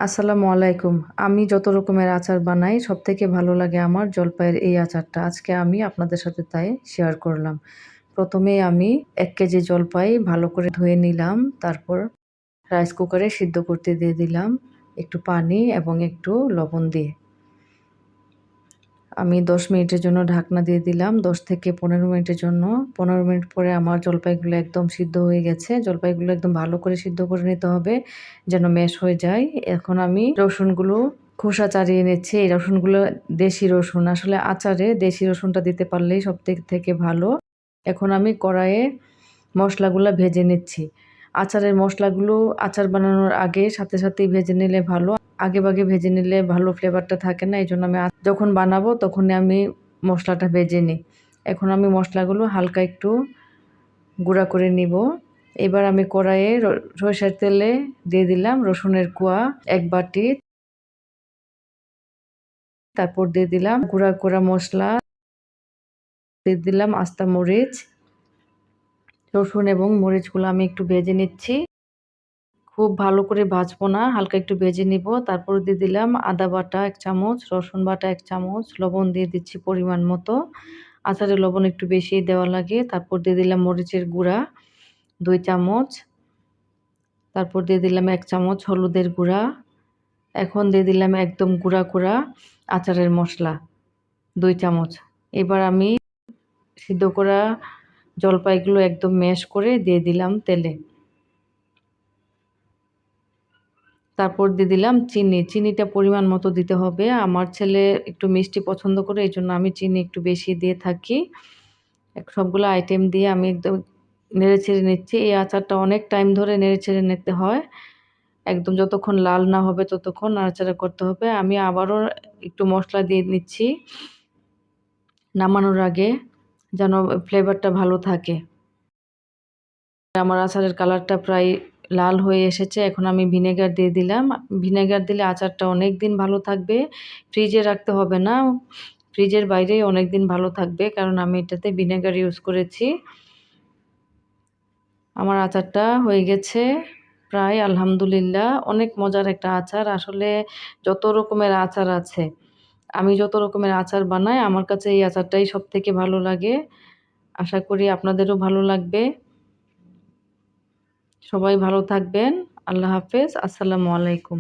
আসসালামু আলাইকুম। আমি যত রকমের আচার বানাই সবথেকে ভালো লাগে আমার জলপাইয়ের এই আচারটা। আজকে আমি আপনাদের সাথে তাই শেয়ার করলাম। প্রথমেই আমি ১ কেজি জলপাই ভালো করে ধুয়ে নিলাম। তারপর রাইস কুকারে সিদ্ধ করতে দিয়ে দিলাম একটু পানি এবং একটু লবণ দিয়ে। আমি ১০ মিনিটের জন্য ঢাকনা দিয়ে দিলাম ১০ থেকে ১৫ মিনিটের জন্য। ১৫ মিনিট পরে আমার জলপাইগুলো একদম সিদ্ধ হয়ে গেছে। জলপাইগুলো একদম ভালো করে সিদ্ধ করে নিতে হবে যেন ম্যাশ হয়ে যায়। এখন আমি রসুনগুলো খোসা ছাড়িয়ে নিচ্ছি। এই রসুনগুলো দেশি রসুন। আসলে আচারে দেশি রসুনটা দিতে পারলেই সবথেকে ভালো। এখন আমি কড়াইয়ে মশলাগুলা ভেজে নিচ্ছি। আচারের মশলাগুলো আচার বানানোর আগে সাথে সাথেই ভেজে নিলে ভালো। আগেভাগে ভেজে নিলে ভালো ফ্লেভারটা থাকে না। এজন্য আমি যখন বানাবো তখনই আমি মশলাটা ভেজে নিই। এখন আমি মশলাগুলো হালকা একটু গুঁড়া করে নিব। এবার আমি কড়াইয়ে সরিষার তেলে দিয়ে দিলাম রসুনের কোয়া ১ বাটি। তারপর দিয়ে দিলাম গুঁড়া করা মসলা, দিয়ে দিলাম আস্তা মরিচ। রসুন এবং মরিচগুলো আমি একটু ভেজে নিচ্ছি। খুব ভালো করে ভাজবো না, হালকা একটু ভেজে নিব। তারপর দিয়ে দিলাম আদা বাটা ১ চামচ, রসুন বাটা ১ চামচ, লবণ দিয়ে দিচ্ছি পরিমাণ মতো। আচারে লবণ একটু বেশিই দেওয়া লাগে। তারপর দিয়ে দিলাম মরিচের গুঁড়া ২ চামচ। তারপর দিয়ে দিলাম ১ চামচ হলুদের গুঁড়া। এখন দিয়ে দিলাম একদম গুঁড়া করা আচারের মসলা ২ চামচ। এবার আমি সিদ্ধ করা জলপাইগুলো একদম ম্যাশ করে দিয়ে দিলাম তেলে। তারপর দিয়ে দিলাম চিনি। চিনিটা পরিমাণ মতো দিতে হবে। আমার ছেলে একটু মিষ্টি পছন্দ করে, এজন্য আমি চিনি একটু বেশি দিয়ে থাকি। সবগুলো আইটেম দিয়ে আমি একদম নেড়েচেড়ে নিচ্ছি। এই আচারটা অনেক টাইম ধরে নেড়েচেড়ে নিতে হয়। একদম যতক্ষণ লাল না হবে ততক্ষণ নাড়াচাড়া করতে হবে। আমি আবারও একটু মসলা দিয়ে নিচ্ছি নামানোর আগে, যেন ফ্লেভারটা ভালো থাকে। আমার আচারের কালারটা প্রায় লাল হয়ে এসেছে। এখন আমি ভিনেগার দিয়ে দিলাম। ভিনেগার দিলে আচারটা অনেকদিন ভালো থাকবে। ফ্রিজে রাখতে হবে না। ফ্রিজের বাইরেই অনেকদিন ভালো থাকবে, কারণ আমি এটাতে ভিনেগার ইউজ করেছি। আমার আচারটা হয়ে গেছে প্রায়, আলহামদুলিল্লাহ। অনেক মজার একটা আচার। আসলে যত রকমের আচার আছে, আমি যত রকমের আচার বানাই আমার কাছে এই আচারটাই সবথেকে ভালো লাগে। আশা করি আপনাদেরও ভালো লাগবে। সবাই ভালো থাকবেন। আল্লাহ হাফেজ। আসসালামু আলাইকুম।